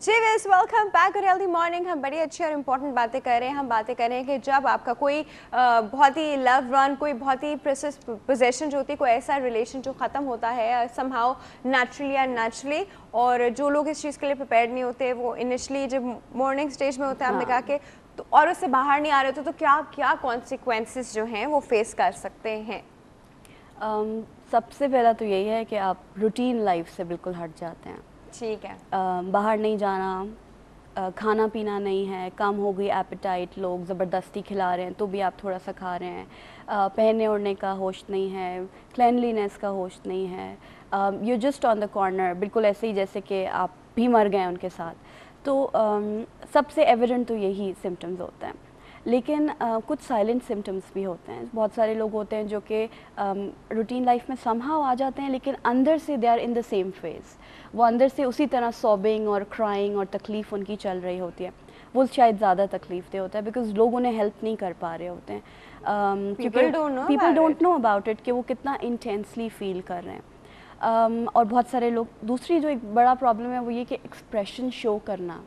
जी वेस welcome back और healthy morning. हम बड़ी अच्छी और इम्पॉर्टेंट बातें कर रहे हैं। हम बातें कर रहे हैं कि जब आपका कोई बहुत ही लव वन, कोई बहुत ही प्रेशियस पोजेशन जो होती है, कोई ऐसा रिलेशन जो ख़त्म होता है समहाउ नेचुरली या नेचुरली, और जो लोग इस चीज़ के लिए प्रिपेयर्ड नहीं होते, वो इनिशियली जब मॉर्निंग स्टेज में होते हैं, हमने कहा कि तो और उससे बाहर नहीं आ रहे तो क्या क्या कॉन्सिक्वेंसेस जो हैं वो फेस कर सकते हैं? सबसे पहला तो यही है कि आप रूटीन लाइफ से बिल्कुल हट जाते हैं। ठीक है। बाहर नहीं जाना, खाना पीना नहीं है, कम हो गई एपेटाइट, लोग ज़बरदस्ती खिला रहे हैं तो भी आप थोड़ा सा खा रहे हैं, पहनने ओढ़ने का होश नहीं है, क्लैनलीनेस का होश नहीं है, you just on the corner, बिल्कुल ऐसे ही जैसे कि आप भी मर गए उनके साथ। तो सबसे एविडेंट तो यही सिम्टम्स होते हैं। लेकिन कुछ साइलेंट सिम्टम्स भी होते हैं। बहुत सारे लोग होते हैं जो कि रूटीन लाइफ में समहाउ आ जाते हैं, लेकिन अंदर से they are in the same phase. वो अंदर से उसी तरह सॉबिंग और क्राइंग और तकलीफ़ उनकी चल रही होती है। वो शायद ज़्यादा तकलीफ दे होता है बिकॉज लोग उन्हें हेल्प नहीं कर पा रहे होते हैं, people don't know about it कि वो कितना इंटेंसली फील कर रहे हैं। और बहुत सारे लोग, दूसरी जो एक बड़ा प्रॉब्लम है वो ये कि एक्सप्रेशन शो करना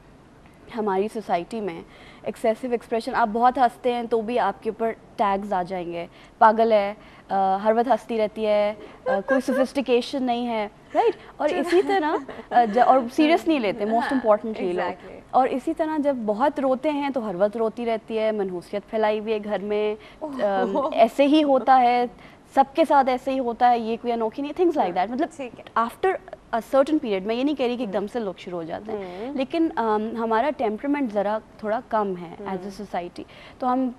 हमारी सोसाइटी में, एक्सेसिव एक्सप्रेशन। आप बहुत हंसते हैं तो भी आपके ऊपर टैग्स आ जाएंगे, पागल है, हर वक्त हंसती रहती है, कोई सोफिस्टिकेशन नहीं है, राइट। और इसी तरह और सीरियस नहीं लेते मोस्ट इम्पॉर्टेंटली लोग। और इसी तरह जब बहुत रोते हैं तो हर वक्त रोती रहती है, मनहूसियत फैलाई हुई है घर में, ऐसे ही होता है, सबके साथ ऐसे ही होता है, ये कोई अनोखी नहीं, थिंग्स लाइक दैट। मतलब आफ्टर अ सर्टेन पीरियड, मैं ये नहीं कह रही कि एकदम से लोग शुरू हो जाते हैं, लेकिन हमारा टेम्परामेंट ज़रा थोड़ा कम है एज ए सोसाइटी। तो हम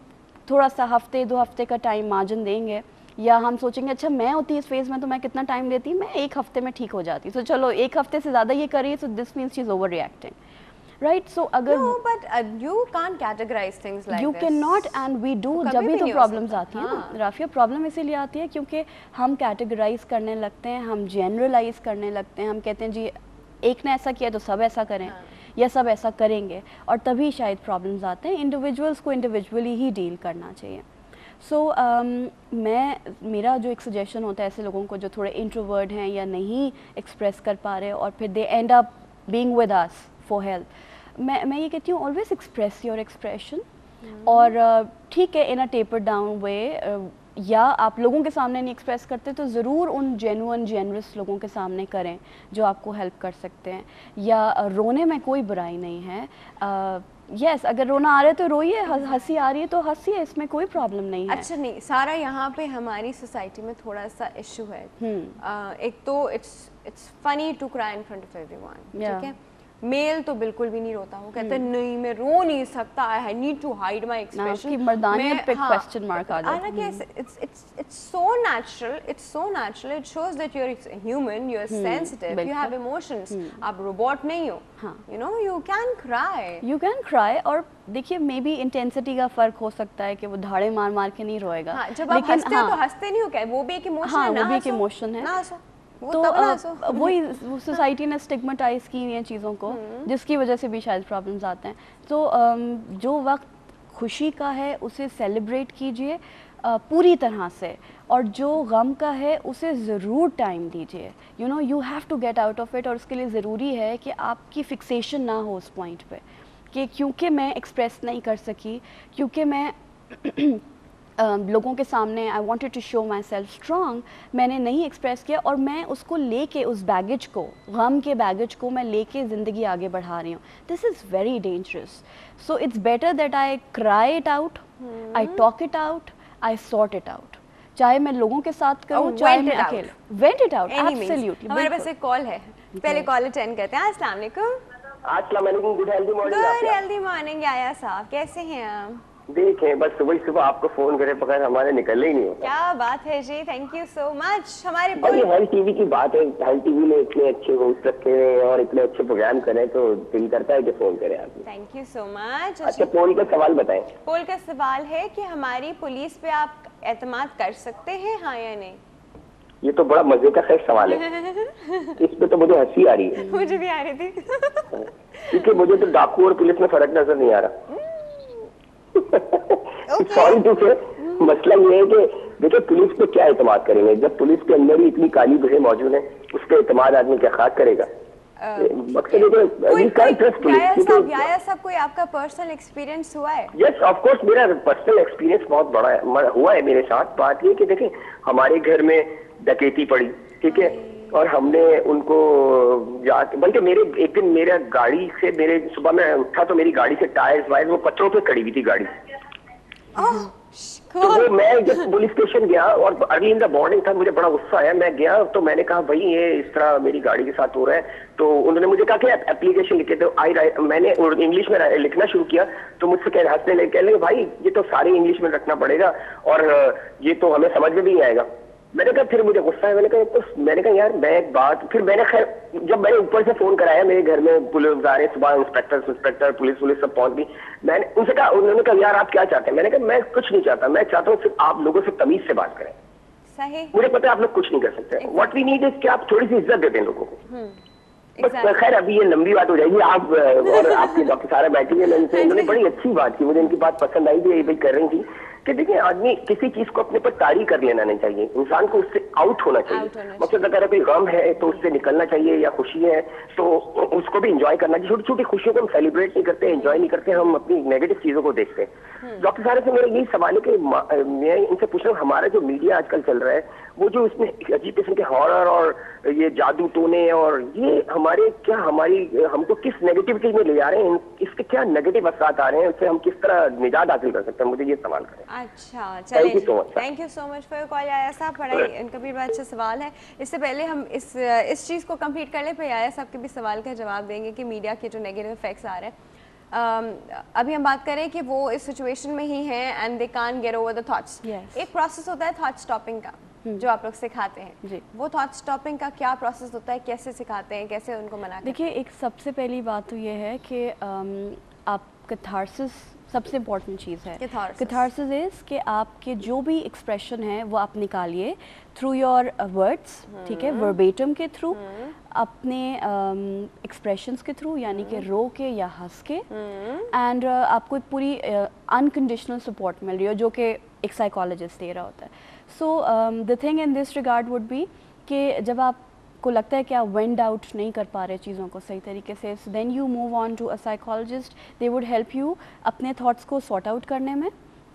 थोड़ा सा हफ्ते 2 हफ्ते का टाइम मार्जिन देंगे, या हम सोचेंगे अच्छा मैं होती इस फेज़ में तो मैं कितना टाइम लेती, मैं 1 हफ्ते में ठीक हो जाती, तो चलो 1 हफ्ते से ज़्यादा ये करिए, so this means she is over reacting, right? So अगर no, but you can't categorize things like you this. cannot and we do। जब भी तो प्रॉब्लम्स आती हैं ना राफिया, प्रॉब्लम इसीलिए आती है क्योंकि हम कैटेगराइज करने लगते हैं, हम जनरलाइज करने लगते हैं, हम कहते हैं जी एक ने ऐसा किया तो सब ऐसा करें, या सब ऐसा करेंगे, और तभी शायद प्रॉब्लम्स आते हैं। इंडिविजुअल्स को इंडिविजुअली ही डील करना चाहिए। मेरा जो एक सजेशन होता है ऐसे लोगों को जो थोड़े इंट्रोवर्ट हैं या नहीं एक्सप्रेस कर पा रहे और फिर they end up being with us for help, मैं ये कहती हूँ ऑलवेज एक्सप्रेस योर एक्सप्रेशन। और ठीक है इन अ टेपर डाउन वे, या आप लोगों के सामने नहीं एक्सप्रेस करते तो ज़रूर उन जेन्युइन जेनरस लोगों के सामने करें जो आपको हेल्प कर सकते हैं। या रोने में कोई बुराई नहीं है। यस, अगर रोना आ रहा है तो रोइए, हंसी आ रही है तो हंसिए, इसमें कोई प्रॉब्लम नहीं है। अच्छा नहीं सारा, यहाँ पे हमारी सोसाइटी में थोड़ा सा इशू है। एक तो it's funny to cry in front of everyone, ठीक है। मेल तो बिल्कुल भी नहीं रोता, वो कहते हैं नहीं मैं रो नहीं सकता, I need to hide my expression. कि मर्दानियत पे क्वेश्चन मार्क आ जाता है। It's so natural, it shows that you are human, you are sensitive, you have emotions, आप रोबोट नहीं हो। You know you can cry. और देखिए मे बी इंटेंसिटी का फर्क हो सकता है कि वो धाड़े मार मार के नहीं रोएगा, जब आप हंसते हो तो हंसते नहीं हो, क्या वो भी एक इमोशन है ना, वो भी एक इमोशन है। तो वही सोसाइटी ने स्टिग्मेटाइज की हैं चीज़ों को, जिसकी वजह से भी शायद प्रॉब्लम्स आते हैं। तो जो वक्त खुशी का है उसे सेलिब्रेट कीजिए पूरी तरह से, और जो गम का है उसे ज़रूर टाइम दीजिए। You know you have to get out of it. और उसके लिए ज़रूरी है कि आपकी फिक्सेशन ना हो उस पॉइंट पे कि क्योंकि मैं एक्सप्रेस नहीं कर सकी, क्योंकि मैं लोगों के सामने I wanted to show my self strong, मैंने नहीं एक्सप्रेस किया, और मैं उसको लेके उस बैगेज को, गम के बैगेज को मैं लेके ज़िंदगी आगे बढ़ा रही हूँ। This is very dangerous. So it's better that I cry it out, I talk it out, I sort it out, चाहे मैं लोगों के साथ करूँ चाहे मैं अकेले। Went it out, absolutely. हमारे पास एक कॉल है, पहले कॉल अटेंड करते हैं। अस्सलाम वालेकुम। अस्सलाम वालेकुम, good healthy morning. Good healthy morning आया साहब, कैसे हैं आप? देखें बस सुबह आपको फोन करे बगैर हमारे निकलने ही नहीं होता। क्या बात है जी, थैंक यू सो मच। हमारे हेल्थ टीवी की बात है, हेल्थ टीवी ने इतने अच्छे होस्ट रखे हैं और इतने अच्छे प्रोग्राम करें तो दिल करता है कि फोन करें आप। Thank you so much. अच्छा पोल का सवाल बताएं। पोल का सवाल है कि हमारी पुलिस पे आप एतमाद कर सकते हैं, हाँ या नहीं? ये तो बड़ा मजे का खैर सवाल है। इस पे तो मुझे हंसी आ रही है। मुझे भी आ रही थी क्योंकि मुझे तो डाकू और पुलिस में फर्क नजर नहीं आ रहा। सॉरी टू से, मसला ये है कि देखिए पुलिस पे क्या एतमाद करेंगे जब पुलिस के अंदर ही इतनी काली भरे मौजूद है, उस पर एतमाद आदमी क्या खाक करेगा। याया साहब कोई आपका पर्सनल एक्सपीरियंस हुआ है? यस ऑफ कोर्स, मेरा पर्सनल एक्सपीरियंस बहुत बड़ा हुआ है मेरे साथ। बात ये कि देखें, हमारे घर में डकैती पड़ी, ठीक है, और हमने उनको जाके, बल्कि मेरे एक दिन मेरा गाड़ी से, मेरे सुबह में उठा तो मेरी गाड़ी से टायर्स वायर्स वो पत्थरों पे खड़ी हुई थी गाड़ी। तो वो मैं जब पुलिस स्टेशन गया और अर्ली इन द मॉर्निंग था, मुझे बड़ा गुस्सा आया, मैं गया तो मैंने कहा भाई ये इस तरह मेरी गाड़ी के साथ हो रहा है। तो उन्होंने मुझे कहा कि एप्लीकेशन लिखे, तो मैंने इंग्लिश में लिखना शुरू किया, तो मुझसे हंसने लगे, कहने लगे भाई ये तो सारे इंग्लिश में रखना पड़ेगा और ये तो हमें समझ में भी नहीं आएगा। मैंने कहा, फिर मुझे गुस्सा है, मैंने कहा यार मैं एक बात, फिर मैंने खैर जब मैंने ऊपर से फोन कराया, मेरे घर में पुलिस आ रहे, सुबह इंस्पेक्टर पुलिस सब पहुंच गई। मैंने उनसे कहा, उन्होंने कहा यार आप क्या चाहते हैं? मैंने कहा मैं कुछ नहीं चाहता, मैं चाहता हूँ सिर्फ आप लोगों से तमीज से बात करें। सही, मुझे पता है आप लोग कुछ नहीं कर सकते, व्हाट वी नीड इज कि आप थोड़ी सी इज्जत देते हैं लोगों को। बस खैर अभी ये लंबी बात हो जाएगी, आप और आपके डॉक्टर सारा बैठेंगे, उन्होंने बड़ी अच्छी बात की, मुझे इनकी बात पसंद आई थी, ये भी कर रही थी कि देखिए आदमी किसी चीज को अपने पर तारी कर लेना नहीं चाहिए, इंसान को उससे आउट होना चाहिए। मतलब अगर कोई गम है तो उससे निकलना चाहिए, या खुशी है तो उसको भी एंजॉय करना चाहिए। छोटी छोटी खुशियों को हम सेलिब्रेट नहीं करते, एंजॉय नहीं करते, हम अपनी नेगेटिव चीजों को देखते हैं। डॉक्टर साहब से मेरा यही सवाल है कि मैं इनसे पूछ रहा हूँ, हमारा जो मीडिया आजकल चल रहा है वो जो इसमें अजीब किस्म के हॉरर और ये जादू टोने और ये हमारे क्या हमको किस नेगेटिविटी में ले जा रहे हैं, इसके क्या नेगेटिव असर आ रहे हैं, उससे हम किस तरह निजात हासिल कर सकते हैं, मुझे ये सवाल करें। अच्छा चलिए, thank you so much for your call याया साहब, बड़ा इनका भी बड़ा अच्छा सवाल है। इससे पहले हम इस चीज़ को कंप्लीट कर लें, फिर याया साहब के भी सवाल का जवाब देंगे कि मीडिया के जो नेगेटिव इफेक्ट्स आ रहे हैं। अभी हम बात करें कि वो इस सिचुएशन में ही हैं and they can't get over the thoughts. एक प्रोसेस होता है थॉट स्टॉपिंग का जो आप लोग सिखाते हैं जी, वो थॉट स्टॉपिंग का क्या प्रोसेस होता है, कैसे सिखाते हैं, कैसे उनको मना करते हैं? देखिए, एक सबसे पहली बात तो ये है कि आप कैथारसिस सबसे इम्पॉर्टेंट चीज़ है। कैथारसिस इज कि आपके जो भी एक्सप्रेशन है वो आप निकालिए थ्रू योर वर्ड्स, ठीक है, वर्बेटम के थ्रू, अपने एक्सप्रेशंस के थ्रू, यानी कि रो के या हंस के, एंड आपको एक पूरी अनकंडीशनल सपोर्ट मिल रही है जो कि एक साइकोलॉजिस्ट दे रहा होता है। So the thing in this regard would be कि जब आपको लगता है कि आप वेंड आउट नहीं कर पा रहे चीज़ों को सही तरीके से, then you move on to a psychologist, they would help you अपने थॉट्स को सॉर्ट आउट करने में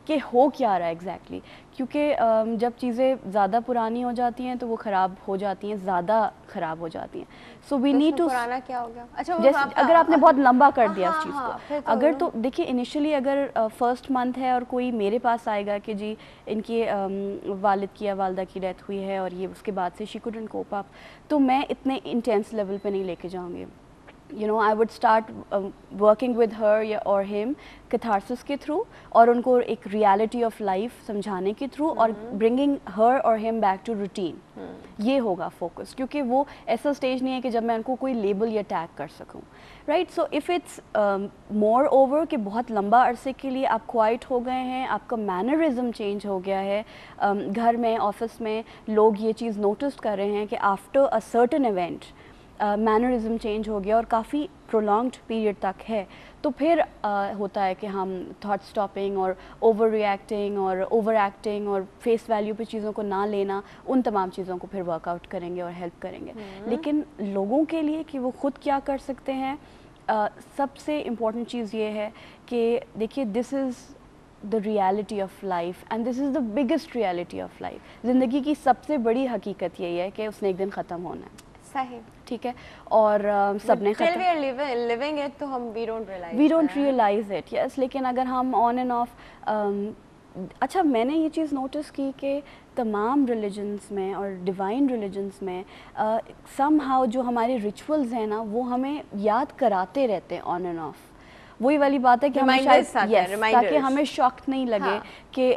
कि हो क्या रहा है एग्जैक्टली, क्योंकि जब चीज़ें ज़्यादा पुरानी हो जाती हैं तो वो ख़राब हो जाती हैं, ज़्यादा ख़राब हो जाती हैं। सो वी नीड टू, पुराना क्या हो गया? अच्छा, जैसे अगर आपने बहुत लंबा कर दिया इस चीज़ को, अगर तो देखिए इनिशियली अगर फर्स्ट मंथ है और कोई मेरे पास आएगा कि जी इनकी वालिद की या वालदा की डेथ हुई है और ये उसके बाद से शी कुडंट कोप अप, तो मैं इतने इंटेंस लेवल पे नहीं लेके जाऊँगी। You know, I would start working with her or him catharsis के थ्रू, और उनको एक reality of life समझाने के थ्रू, और bringing her or him back to routine, ये होगा फोकस, क्योंकि वो ऐसा स्टेज नहीं है कि जब मैं उनको कोई लेबल या टैग कर सकूं, right? So if it's more over कि बहुत लंबा अरसे के लिए आप क्वाइट हो गए हैं, आपका मैनरिज्म चेंज हो गया है, घर में ऑफिस में लोग ये चीज़ नोटिस कर रहे हैं कि after a certain event mannerism change हो गया और काफ़ी प्रोलॉन्ग्ड पीरियड तक है, तो फिर होता है कि हम थॉट स्टॉपिंग और ओवर रिएक्टिंग और ओवर एक्टिंग और फेस वैल्यू पे चीज़ों को ना लेना, उन तमाम चीज़ों को फिर वर्कआउट करेंगे और हेल्प करेंगे। लेकिन लोगों के लिए कि वो खुद क्या कर सकते हैं, सबसे इम्पॉर्टेंट चीज़ ये है कि देखिए, this is the reality of life and this is the biggest reality of life. ज़िंदगी की सबसे बड़ी हकीकत यही है कि उसने एक दिन ख़त्म होना है, सही, ठीक है, और सबने लिविंग इट, तो हम we don't realise it, yes. लेकिन अगर हम ऑन एंड ऑफ, अच्छा मैंने ये चीज़ नोटिस की कि तमाम रिलीजन्स में और डिवाइन रिलीजन्स में समहाउ जो हमारे रिचुअल्स हैं ना, वो हमें याद कराते रहते हैं ऑन एंड ऑफ। वही वाली बात है कि हमें शायद ताकि हमें शॉक नहीं लगे कि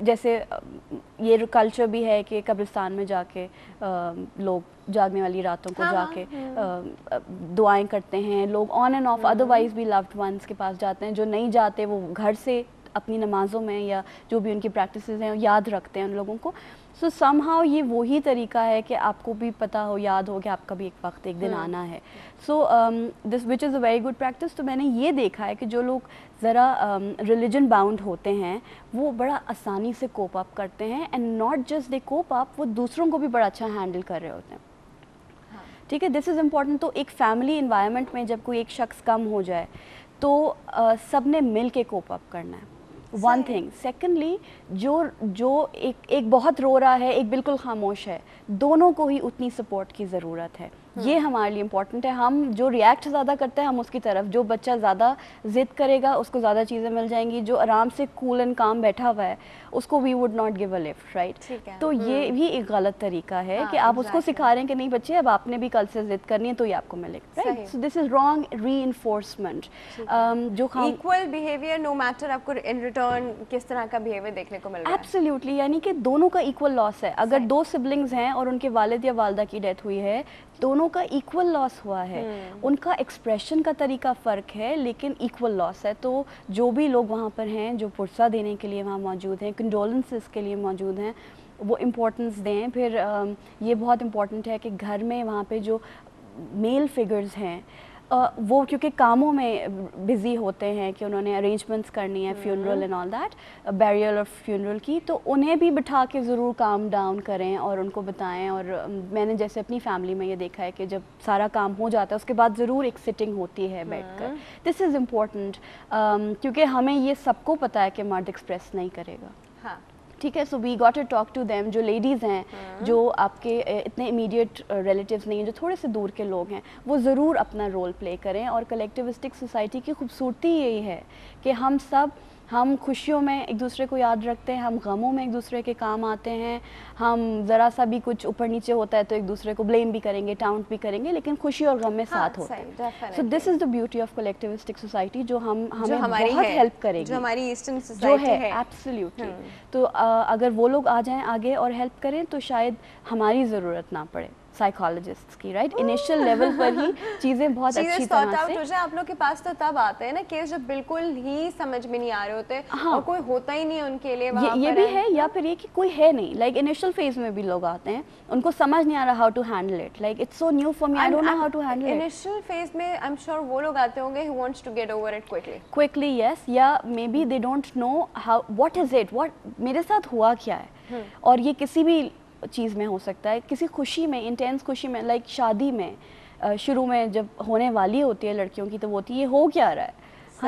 जैसे ये कल्चर भी है कि कब्रिस्तान में जाके लोग जागने वाली रातों को जाके दुआएं करते हैं लोग ऑन एंड ऑफ, अदरवाइज भी लव्ड वंस के पास जाते हैं। जो नहीं जाते वो घर से अपनी नमाज़ों में या जो भी उनकी प्रैक्टिसेस हैं याद रखते हैं उन लोगों को। सो समहाउ ये वही तरीका है कि आपको भी पता हो, याद हो कि आपका भी एक वक्त एक दिन आना है। So this which is a very good practice. तो मैंने ये देखा है कि जो लोग ज़रा रिलीजन बाउंड होते हैं वो बड़ा आसानी से कोप अप करते हैं, and not just they cope up, वो दूसरों को भी बड़ा अच्छा हैंडल कर रहे होते हैं। ठीक है, दिस इज़ इम्पॉर्टेंट. तो एक फैमिली इन्वायरमेंट में जब कोई एक शख्स कम हो जाए तो सब ने मिल के कोप अप करना है, वन थिंग. सेकेंडली जो एक बहुत रो रहा है, एक बिल्कुल खामोश है, दोनों को ही उतनी सपोर्ट की ज़रूरत है. ये हमारे लिए इम्पॉर्टेंट है. हम जो रिएक्ट ज़्यादा करते हैं हम उसकी तरफ, जो बच्चा ज़्यादा ज़िद करेगा उसको ज़्यादा चीज़ें मिल जाएंगी, जो आराम से कूल एंड काम बैठा हुआ है उसको we would not give a lift, right. तो ये भी एक गलत तरीका है कि आप उसको सिखा रहे हैं कि नहीं बच्चे अब आपने भी कल से ज़िद करनी है तो ये आपको मिलेगा, right. So this is wrong reinforcement. जो इक्वल बिहेवियर नो मैटर आपको इन रिटर्न किस तरह का बिहेवियर देखने को मिल रहा है. एब्सोल्युटली, यानी कि दोनों का इक्वल लॉस है. अगर 2 सिबलिंग्स हैं और उनके वालिद या वालदा की डेथ हुई है, दोनों का इक्वल लॉस हुआ है. उनका एक्सप्रेशन का तरीका फ़र्क है लेकिन इक्वल लॉस है. तो जो भी लोग वहाँ पर हैं जो पुरसा देने के लिए वहाँ मौजूद हैं, कंडोलेंसेस के लिए मौजूद हैं, वो इम्पोर्टेंस दें. फिर ये बहुत इम्पोर्टेंट है कि घर में वहाँ पे जो मेल फिगर्स हैं वो क्योंकि कामों में बिज़ी होते हैं कि उन्होंने अरेंजमेंट्स करनी है, funeral and all that, burial of funeral की, तो उन्हें भी बिठा के ज़रूर काम डाउन करें और उनको बताएं. और मैंने जैसे अपनी फैमिली में ये देखा है कि जब सारा काम हो जाता है उसके बाद ज़रूर एक सिटिंग होती है बैठकर. दिस इज़ इम्पोर्टेंट क्योंकि हमें ये सबको पता है कि मर्द एक्सप्रेस नहीं करेगा. हाँ, ठीक है. So we got to talk to them. जो लेडीज़ हैं जो आपके इतने इमीडिएट रिलेटिव्स नहीं हैं, जो थोड़े से दूर के लोग हैं, वो ज़रूर अपना रोल प्ले करें. और कलेक्टिविस्टिक सोसाइटी की खूबसूरती यही है कि हम खुशियों में एक दूसरे को याद रखते हैं, हम गमों में एक दूसरे के काम आते हैं, हम ज़रा सा भी कुछ ऊपर नीचे होता है तो एक दूसरे को ब्लेम भी करेंगे, टाउंट भी करेंगे, लेकिन खुशी और गम में साथ होते हैं. So this is the beauty of collectivistic society जो हमें बहुत हेल्प करेगी, जो हमारी ईस्टर्न सोसाइटी है. एब्सोल्युटली. तो अगर वो लोग आ जाएं आगे और हेल्प करें तो शायद हमारी ज़रूरत ना पड़े साइकोलॉजिस्ट की, राइट. इनिशियल लेवल पर ही चीज़ें बहुत अच्छी तरह से आप लोग के पास तो तब आते हैं ना केस जब बिल्कुल ही समझ में नहीं आ रहे होते. हाँ. और कोई होता ही नहीं है उनके लिए वहाँ ये भी है, या फिर ये कि कोई है नहीं. लाइक इनिशियल फेज में भी लोग आते हैं, उनको समझ नहीं आ रहा how to handle it. Like it's so new for me, I don't know how to handle it. Initial phase में आई एम श्योर वो लोग आते होंगे who wants to get over it quickly, yes, या may be they don't know how, what is it, what मेरे साथ हुआ क्या है. और ये किसी भी चीज़ में हो सकता है, किसी खुशी में, इंटेंस खुशी में, लाइक शादी में शुरू में जब होने वाली होती है लड़कियों की तो वो होती है ये हो क्या रहा है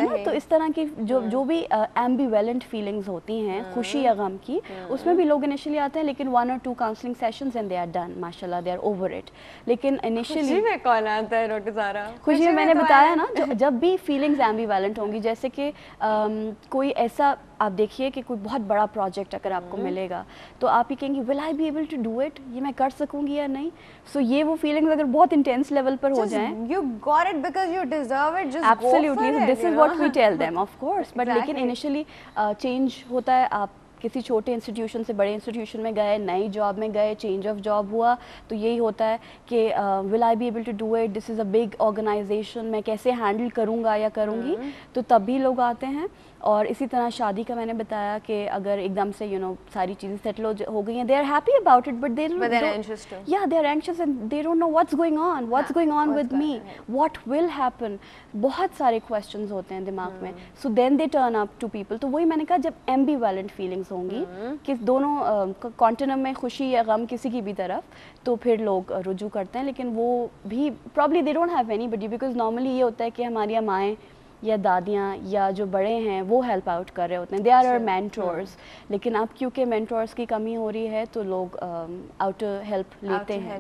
ना. तो इस तरह की जो भी एम्बिवेलेंट फीलिंग्स होती हैं, खुशी या गम की, उसमें भी लोग इनिशियली आते हैं, लेकिन 1 or 2 counselling sessions and they are done, माशाल्लाह, दे आर ओवर इट. लेकिन इनिशियली खुशी में कौन आता है डॉक्टर सारा? खुशी में मैंने बताया ना, जब भी फीलिंग्स एम्बिवेलेंट होंगी, जैसे कि कोई ऐसा आप देखिए कि कोई बहुत बड़ा प्रोजेक्ट अगर आपको मिलेगा तो आप ही कहेंगे will I be able to do it, ये मैं कर सकूंगी या नहीं. सो ये वो फीलिंग्स अगर बहुत इंटेंस लेवल पर हो जाएं, you got it because you deserve it, just absolutely, this is what we tell them, of course. But लेकिन इनिशियली चेंज होता है. आप किसी छोटे इंस्टीट्यूशन से बड़े इंस्टीट्यूशन में गए, नई जॉब में गए, चेंज ऑफ जॉब हुआ, तो यही होता है कि will I be able to do it, this is a big organisation, मैं कैसे हैंडल करूँगा या करूँगी. तो तब भी लोग आते हैं. और इसी तरह शादी का मैंने बताया कि अगर एकदम से सारी चीज़ें सेटल हो गई हैं, they are happy about it, but they are anxious and they don't know what's going on with me, what will happen. बहुत सारे क्वेश्चंस होते हैं दिमाग में. So then they turn up to people. तो वही मैंने कहा, जब एम्बिवेलेंट फीलिंग्स होंगी कि दोनों कॉन्टिनम में खुशी या गम किसी की भी तरफ, तो फिर लोग रुजू करते हैं. लेकिन वो भी probably they don't have anybody, because normally ये होता है कि हमारी अम्माएं या दादियाँ या जो बड़े हैं वो हेल्प आउट कर रहे होते हैं, दे आर आवर मेंटोर्स. लेकिन अब क्योंकि मेंटोर्स की कमी हो रही है तो लोग आउट हेल्प लेते हैं.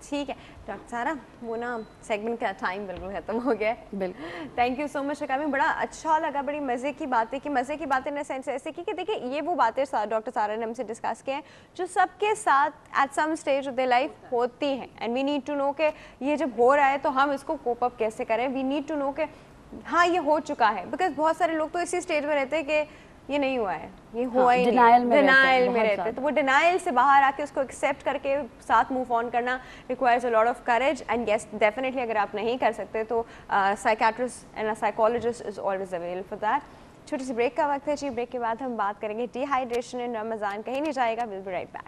ठीक है डॉक्टर सारा, वो ना सेगमेंट का टाइम बिल्कुल खत्म हो गया है. बिल्कुल. थैंक यू सो मच रकामी, बड़ा अच्छा लगा, बड़ी मज़े की बातें की. मज़े की बातें इन सेंस ऐसे की कि देखिए ये वो बातें डॉक्टर सारा ने हमसे डिस्कस किए हैं जो सबके साथ at some stage of their life होती हैं. And we need to know कि ये जब हो रहा है तो हम इसको कोप अप कैसे करें. वी नीड टू नो कि हाँ ये हो चुका है, बिकॉज बहुत सारे लोग तो इसी स्टेज में रहते हैं कि ये नहीं हुआ है, ये हुआ ही नहीं, डिनाइल में रहते हैं. तो वो डिनाइल से बाहर आके उसको एक्सेप्ट करके साथ मूव ऑन करना requires a lot of courage. And yes definitely अगर आप नहीं कर सकते तो psychiatrist and a psychologist is always available for that. छोटी सी ब्रेक का वक्त है जी. ब्रेक के बाद हम बात करेंगे डिहाइड्रेशन इन रमज़ान. कहीं नहीं जाएगा, विल बी राइट बैक.